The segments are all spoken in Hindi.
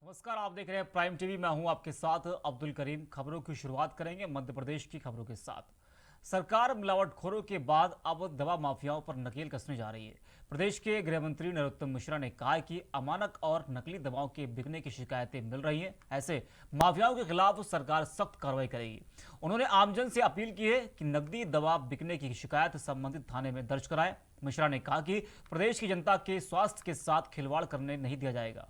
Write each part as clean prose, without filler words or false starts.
नमस्कार, आप देख रहे हैं प्राइम टीवी। मैं हूं आपके साथ अब्दुल करीम। खबरों की शुरुआत करेंगे मध्य प्रदेश की खबरों के साथ। सरकार मिलावटखोरों के बाद अब दवा माफियाओं पर नकेल कसने जा रही है। प्रदेश के गृह मंत्री नरोत्तम मिश्रा ने कहा है कि अमानक और नकली दवाओं के बिकने की शिकायतें मिल रही हैं। ऐसे माफियाओं के खिलाफ सरकार सख्त कार्रवाई करेगी। उन्होंने आमजन से अपील की है कि नकदी दवा बिकने की शिकायत संबंधित थाने में दर्ज कराएं। मिश्रा ने कहा कि प्रदेश की जनता के स्वास्थ्य के साथ खिलवाड़ करने नहीं दिया जाएगा।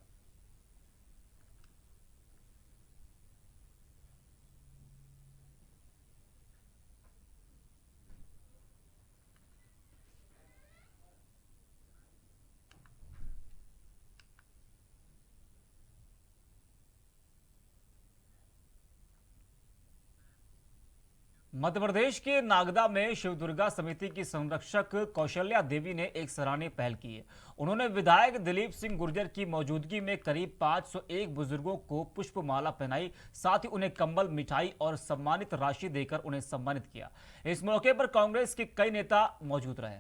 मध्य प्रदेश के नागदा में शिव दुर्गा समिति की संरक्षक कौशल्या देवी ने एक सराहनीय पहल की है। उन्होंने विधायक दिलीप सिंह गुर्जर की मौजूदगी में करीब 501 बुजुर्गों को पुष्पमाला पहनाई, साथ ही उन्हें कंबल, मिठाई और सम्मानित राशि देकर उन्हें सम्मानित किया। इस मौके पर कांग्रेस के कई नेता मौजूद रहे।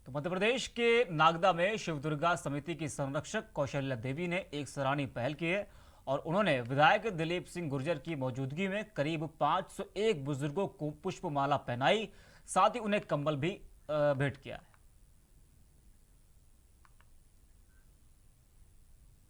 तो मध्य प्रदेश के नागदा में शिव दुर्गा समिति की संरक्षक कौशल्या देवी ने एक सराहनीय पहल की है और उन्होंने विधायक दिलीप सिंह गुर्जर की मौजूदगी में करीब 501 बुजुर्गों को पुष्पमाला पहनाई, साथ ही उन्हें कंबल भी भेंट किया।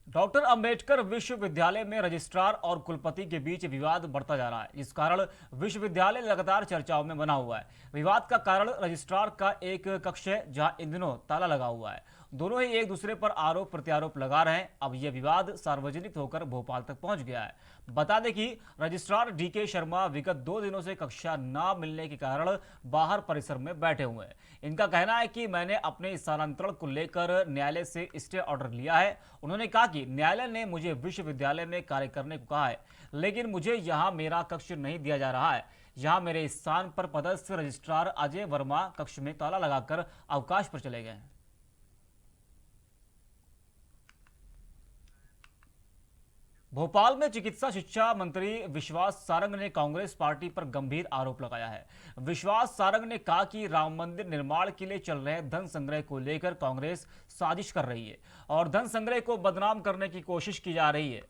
डॉक्टर अंबेडकर विश्वविद्यालय में रजिस्ट्रार और कुलपति के बीच विवाद बढ़ता जा रहा है, जिस कारण विश्वविद्यालय लगातार चर्चाओं में बना हुआ है। विवाद का कारण रजिस्ट्रार का एक कक्ष है जहां इन दिनों ताला लगा हुआ है। दोनों ही एक दूसरे पर आरोप प्रत्यारोप लगा रहे हैं। अब यह विवाद सार्वजनिक होकर भोपाल तक पहुंच गया है। बता दें कि रजिस्ट्रार डीके शर्मा विगत 2 दिनों से कक्षा न मिलने के कारण बाहर परिसर में बैठे हुए हैं। इनका कहना है कि मैंने अपने स्थानांतरण को लेकर न्यायालय से स्टे ऑर्डर लिया है। उन्होंने कहा कि न्यायालय ने मुझे विश्वविद्यालय में कार्य करने को कहा है, लेकिन मुझे यहां मेरा कक्ष नहीं दिया जा रहा है। यहां मेरे स्थान पर पदस्थ रजिस्ट्रार अजय वर्मा कक्ष में ताला लगाकर अवकाश पर चले गए। भोपाल में चिकित्सा शिक्षा मंत्री विश्वास सारंग ने कांग्रेस पार्टी पर गंभीर आरोप लगाया है। विश्वास सारंग ने कहा कि राम मंदिर निर्माण के लिए चल रहे धन संग्रह को लेकर कांग्रेस साजिश कर रही है और धन संग्रह को बदनाम करने की कोशिश की जा रही है।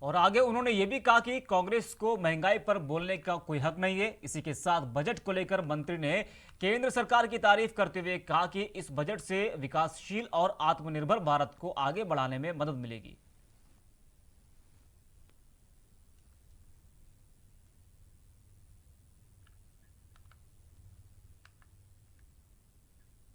और आगे उन्होंने ये भी कहा कि कांग्रेस को महंगाई पर बोलने का कोई हक नहीं है। इसी के साथ बजट को लेकर मंत्री ने केंद्र सरकार की तारीफ करते हुए कहा कि इस बजट से विकासशील और आत्मनिर्भर भारत को आगे बढ़ाने में मदद मिलेगी।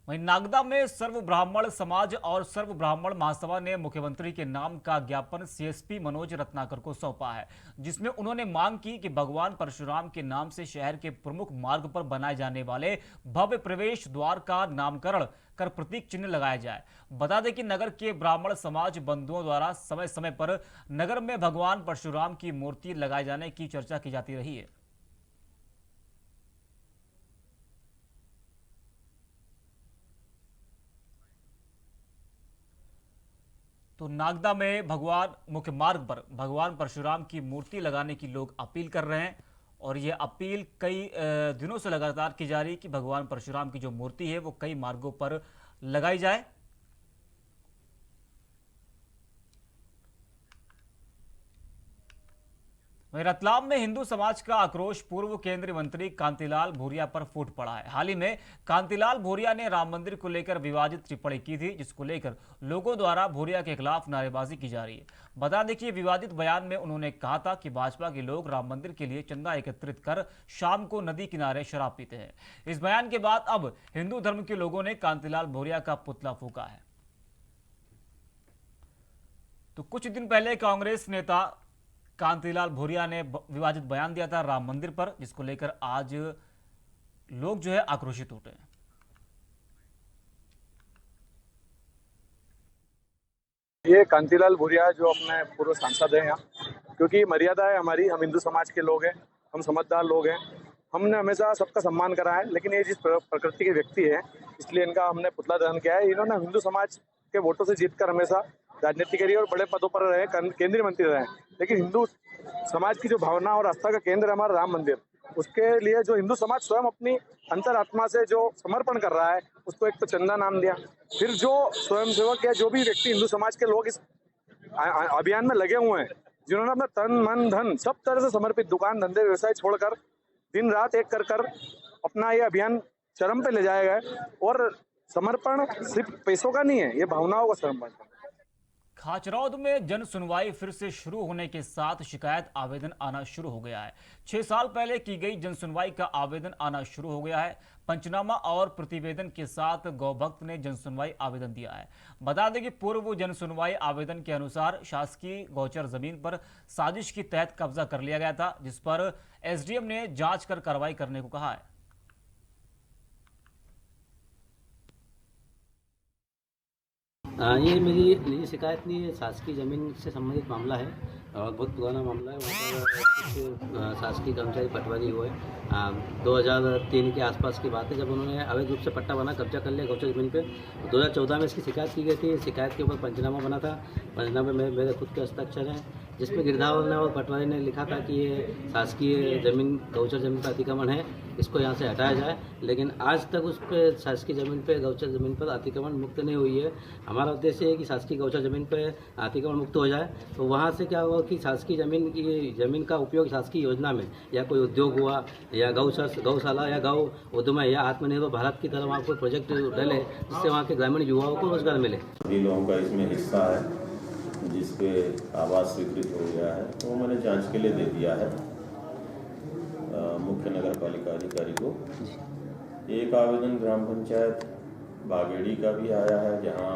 वहीं नागदा में सर्व ब्राह्मण समाज और सर्व ब्राह्मण महासभा ने मुख्यमंत्री के नाम का ज्ञापन सीएसपी मनोज रत्नाकर को सौंपा है, जिसमें उन्होंने मांग की कि भगवान परशुराम के नाम से शहर के प्रमुख मार्ग पर बनाए जाने वाले भव्य प्रवेश द्वार का नामकरण कर प्रतीक चिन्ह लगाया जाए। बता दें कि नगर के ब्राह्मण समाज बंधुओं द्वारा समय समय पर नगर में भगवान परशुराम की मूर्ति लगाए जाने की चर्चा की जाती रही है। तो नागदा में भगवान मुख्य मार्ग पर भगवान परशुराम की मूर्ति लगाने की लोग अपील कर रहे हैं और ये अपील कई दिनों से लगातार की जा रही है कि भगवान परशुराम की जो मूर्ति है वो कई मार्गों पर लगाई जाए। वहीं रतलाम में हिंदू समाज का आक्रोश पूर्व केंद्रीय मंत्री कांतिलाल भूरिया पर फूट पड़ा है। हाल ही में कांतिलाल भूरिया ने राम मंदिर को लेकर विवादित टिप्पणी की थी, जिसको लेकर लोगों द्वारा भूरिया के खिलाफ नारेबाजी की जा रही है। बता दें कि विवादित बयान में उन्होंने कहा था कि भाजपा के लोग राम मंदिर के लिए चंदा एकत्रित कर शाम को नदी किनारे शराब पीते हैं। इस बयान के बाद अब हिंदू धर्म के लोगों ने कांतिलाल भूरिया का पुतला फूंका है। तो कुछ दिन पहले कांग्रेस नेता कांतिलाल भूरिया ने विवादित बयान दिया था राम मंदिर पर, जिसको लेकर आज लोग जो है आक्रोशित उठे हैं। ये कांतिलाल भूरिया जो अपने पूर्व सांसद हैं यहाँ, क्योंकि मर्यादा है हमारी, हम हिंदू समाज के लोग हैं, हम समझदार लोग हैं, हमने हमेशा सबका सम्मान करा है, लेकिन ये जिस प्रकृति के व्यक्ति है, इसलिए इनका हमने पुतला दहन किया है। इन्होंने हिंदू समाज के वोटों से जीतकर हमेशा राजनीति करी और बड़े पदों पर रहे, केंद्रीय मंत्री रहे, लेकिन हिंदू समाज की जो भावना और आस्था का केंद्र है हमारा राम मंदिर, उसके लिए जो हिंदू समाज स्वयं अपनी अंतरात्मा से जो समर्पण कर रहा है, उसको एक तो चंदा नाम दिया। फिर जो स्वयंसेवक या जो भी व्यक्ति हिंदू समाज के लोग इस अभियान में लगे हुए हैं, जिन्होंने अपना तन मन धन सब तरह से समर्पित, दुकान धंधे व्यवसाय छोड़कर दिन रात एक कर अपना ये अभियान चरम पे ले जाएगा। और समर्पण सिर्फ पैसों का नहीं है, ये भावनाओं का समर्पण है। खाचरौद में जन सुनवाई फिर से शुरू होने के साथ शिकायत आवेदन आना शुरू हो गया है। 6 साल पहले की गई जन सुनवाई का आवेदन आना शुरू हो गया है। पंचनामा और प्रतिवेदन के साथ गौभक्त ने जन सुनवाई आवेदन दिया है। बता दें कि पूर्व जन सुनवाई आवेदन के अनुसार शासकीय गौचर जमीन पर साजिश के तहत कब्जा कर लिया गया था, जिस पर एसडीएम ने जांच कर कार्रवाई करने को कहा है। ये मेरी निजी शिकायत नहीं है, शासकीय ज़मीन से संबंधित मामला है और बहुत पुराना मामला है। वहाँ पर कुछ शासकीय कर्मचारी पटवारी हुए 2003 के आसपास की बात है, जब उन्होंने अवैध रूप से पट्टा बना कब्जा कर लिया गौचर ज़मीन पे। 2014 में इसकी शिकायत की गई थी। शिकायत के ऊपर पंचनामा बना था। पंचनामे में मेरे खुद के हस्ताक्षर हैं, जिसमें गिरधावल ने और पटवारी ने लिखा था कि ये शासकीय ज़मीन गौचर ज़मीन पर अतिक्रमण है, इसको यहाँ से हटाया जाए। लेकिन आज तक उस पर शासकीय ज़मीन पे गौचर ज़मीन पर अतिक्रमण मुक्त नहीं हुई है। हमारा उद्देश्य है कि शासकीय गौचर ज़मीन पे अतिक्रमण मुक्त हो जाए। तो वहाँ से क्या हुआ कि शासकीय ज़मीन का उपयोग शासकीय योजना में या कोई उद्योग हुआ या गौशाला या गौ उद्यम या आत्मनिर्भर भारत की तरह वहाँ कोई प्रोजेक्ट डले, जिससे वहाँ के ग्रामीण युवाओं को रोजगार मिले। सभी लोगों का इसमें हिस्सा है, जिस पे आवास स्वीकृत हो गया है, तो मैंने जांच के लिए दे दिया है मुख्य नगर पालिका अधिकारी को। एक आवेदन ग्राम पंचायत बागेड़ी का भी आया है, जहां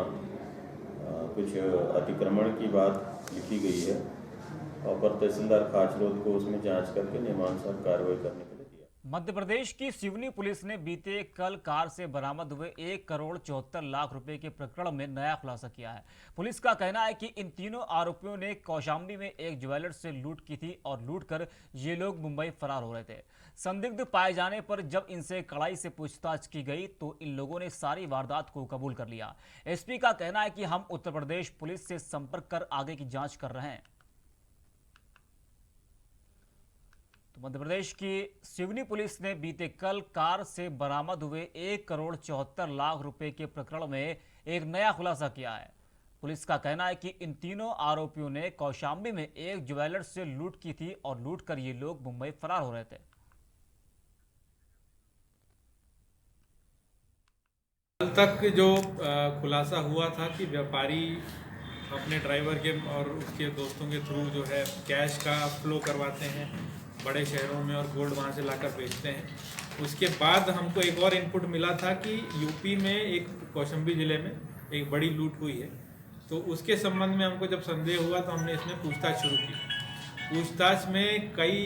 कुछ अतिक्रमण की बात लिखी गई है और अपर तहसीलदार खाचरोद को उसमें जांच करके नियमानुसार कार्रवाई करने के लिए दिया। मध्य प्रदेश की सिवनी पुलिस ने बीते कल कार से बरामद हुए 1 करोड़ 74 लाख रुपए के प्रकरण में नया खुलासा किया है। पुलिस का कहना है कि इन तीनों आरोपियों ने कौशाम्बी में एक ज्वेलर्स से लूट की थी और लूटकर ये लोग मुंबई फरार हो रहे थे। संदिग्ध पाए जाने पर जब इनसे कड़ाई से पूछताछ की गई तो इन लोगों ने सारी वारदात को कबूल कर लिया। एसपी का कहना है कि हम उत्तर प्रदेश पुलिस से संपर्क कर आगे की जांच कर रहे हैं। मध्य प्रदेश की सिवनी पुलिस ने बीते कल कार से बरामद हुए 1 करोड़ 74 लाख रुपए के प्रकरण में एक नया खुलासा किया है। पुलिस का कहना है कि इन तीनों आरोपियों ने कौशाम्बी में एक ज्वेलर्स से लूट की थी और लूटकर ये लोग मुंबई फरार हो रहे थे। कल तक जो खुलासा हुआ था कि व्यापारी अपने ड्राइवर के और उसके दोस्तों के थ्रू जो है कैश का फ्लो करवाते हैं बड़े शहरों में और गोल्ड वहाँ से लाकर बेचते हैं। उसके बाद हमको एक और इनपुट मिला था कि यूपी में एक कौशाम्बी ज़िले में एक बड़ी लूट हुई है, तो उसके संबंध में हमको जब संदेह हुआ तो हमने इसमें पूछताछ शुरू की। पूछताछ में कई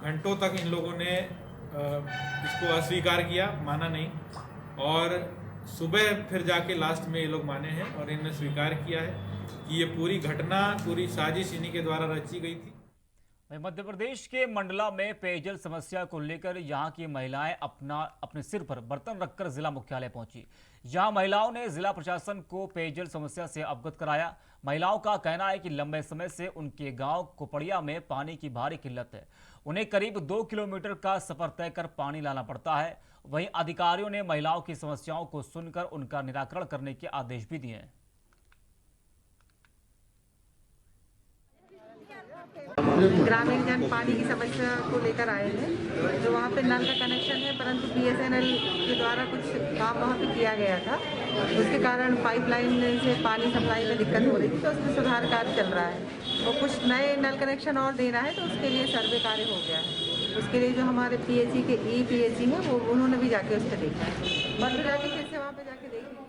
घंटों तक इन लोगों ने इसको अस्वीकार किया, माना नहीं, और सुबह फिर जाके लास्ट में ये लोग माने हैं और इन्होंने स्वीकार किया है कि ये पूरी घटना, पूरी साजिश इन्हीं के द्वारा रची गई थी। मध्य प्रदेश के मंडला में पेयजल समस्या को लेकर यहां की महिलाएं अपने सिर पर बर्तन रखकर जिला मुख्यालय पहुंची। यहां महिलाओं ने जिला प्रशासन को पेयजल समस्या से अवगत कराया। महिलाओं का कहना है कि लंबे समय से उनके गांव कोपड़िया में पानी की भारी किल्लत है। उन्हें करीब 2 किलोमीटर का सफर तय कर पानी लाना पड़ता है। वहीं अधिकारियों ने महिलाओं की समस्याओं को सुनकर उनका निराकरण करने के आदेश भी दिए हैं। ग्रामीण जन पानी की समस्या को लेकर आए हैं। जो वहाँ पे नल का कनेक्शन है, परंतु BSNL के द्वारा कुछ काम वहाँ पे किया गया था, उसके कारण पाइपलाइन से पानी सप्लाई में दिक्कत हो रही थी, तो उसमें सुधार कार्य चल रहा है और कुछ नए नल कनेक्शन और देना है, तो उसके लिए सर्वे कार्य हो गया है। उसके लिए जो हमारे PHE के EPHE हैं वो उन्होंने भी जाके उस पर देखा है, मतलब जाके फिर से वहाँ पे जाके देखेंगे।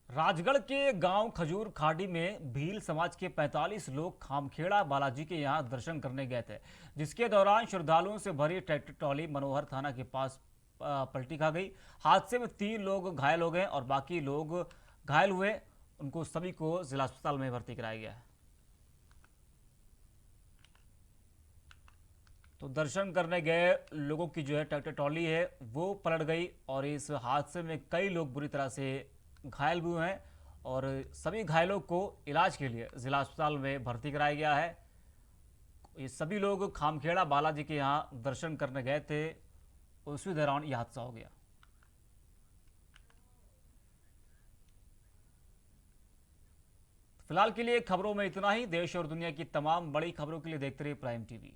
राजगढ़ के गांव खजूर खाड़ी में भील समाज के 45 लोग खामखेड़ा बालाजी के यहां दर्शन करने गए थे, जिसके दौरान श्रद्धालुओं से भरी ट्रैक्टर ट्रॉली मनोहर थाना के पास पलटी खा गई। हादसे में 3 लोग घायल हो गए और बाकी लोग घायल हुए, उनको सभी को जिला अस्पताल में भर्ती कराया गया है। तो दर्शन करने गए लोगों की जो है ट्रैक्टर ट्रॉली है वो पलट गई और इस हादसे में कई लोग बुरी तरह से घायल भी हुए हैं और सभी घायलों को इलाज के लिए जिला अस्पताल में भर्ती कराया गया है। ये सभी लोग खामखेड़ा बालाजी के यहाँ दर्शन करने गए थे, उसी दौरान यह हादसा हो गया। फिलहाल के लिए खबरों में इतना ही। देश और दुनिया की तमाम बड़ी खबरों के लिए देखते रहिए प्राइम टीवी।